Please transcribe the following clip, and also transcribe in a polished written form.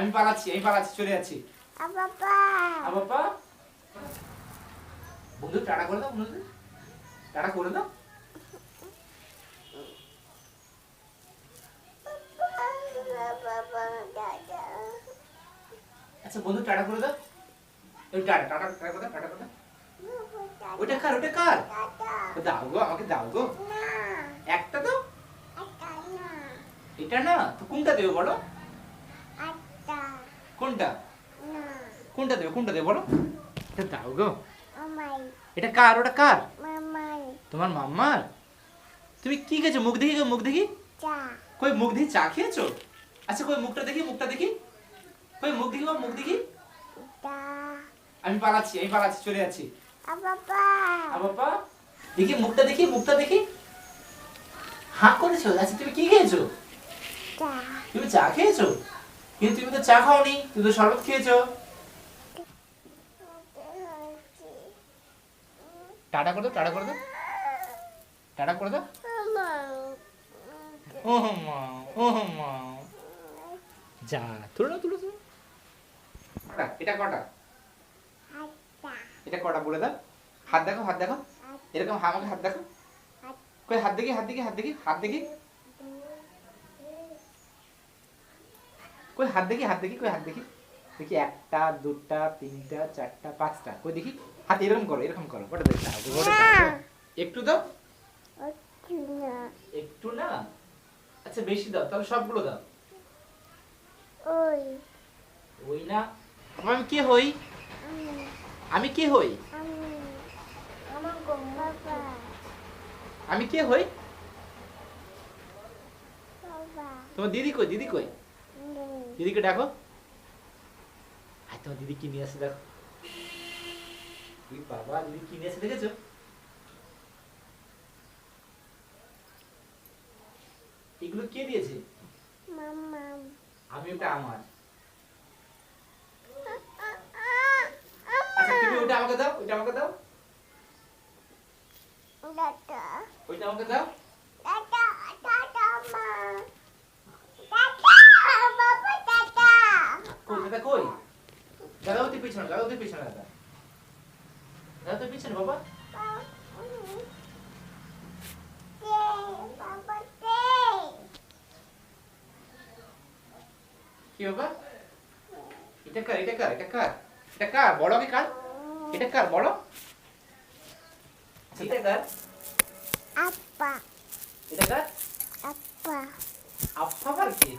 আমি পালাচ্ছি চলে যাচ্ছি। বাবা বন্ধু টাটা করে দাও, বন্ধু টাটা করে দাও। আচ্ছা বন্ধু টাটা করে দাও। ওই টাটা টাটা টাটা করে দাও, টাটা করে দাও। ওটা কার, ওটা কার? দাও গো, আমাকে দাও গো। একটা দাও। এটা না তো কোনটা দেবে বলো? কোনটা কোনটা দেবে, কোনটা দেবে বলো? এটা দাও গো। এটা কার, ওটা কার? তোমার মাম্মার। তুমি কি খেয়েছো? মুখ দেখি গো, মুখ দেখি। কই মুখ দেখি, চা খেয়েছো? আচ্ছা কই মুখটা দেখি, মুখটা দেখি। কই মুখ দেখি গো, মুখ দেখি। আমি পালাচ্ছি চলে যাচ্ছি। বাবা দেখি মুখটা দেখি, মুখটা দেখি। হাঁ করেছো? আচ্ছা তুমি কি খেয়েছো? তুমি চা খেয়েছো? কিন্তু তুমি তো চা খাওনি, তুমি তো শরবত খেয়েছো। টাটা করে দাও, টাটা করে দাও, টাটা করে দাও। ও মা, ও মা। যা তুলো না, তুলো তুলো। এটা কটা? এটা কটা বলে দাও। হাত দেখো, হাত দেখো। এরকম আমাকে হাত দেখো। কই হাত দেখি, হাত দেখি, হাত দেখি, হাত দেখি। কই হাত দেখি, হাত দেখি, কই হাত দেখি। দেখি একটা, দুটা, তিনটা, চারটা, পাঁচটা। কই দেখি হাত এরকম করো, এরকম করো। ওটা দেখো, ওটা দাও। একটু দাও। একটু না। আচ্ছা বেশি দাও, তাহলে সবগুলো দাও। ওই না। আমি কে হই? আমি কে হই? আমি কে হই? তোমার দিদি কই, দিদি কই? দিদিকে ডাকো। আর তোমার দিদি কি নিয়ে আসে দেখো। বাবা দিদি কি নিয়ে আসে দেখেছো? এগুলো কে দিয়েছে? আমি ওটা আমার। আচ্ছা তুমি ওটা আমাকে দাও, ওটা আমাকে দাও। ওইটা আমাকে দাও। কই দাদা, কই দাদা? ওতে পিছনে, দাদা ওতে পিছনে, দাদা দাদা তো পিছনে। বাবা কি বাবা? এটা কার, এটা কার, এটা কার? এটা কার বলো, কি কার? এটা কার বলো? এটা কার? এটা কার? আপ্পা আবার কি?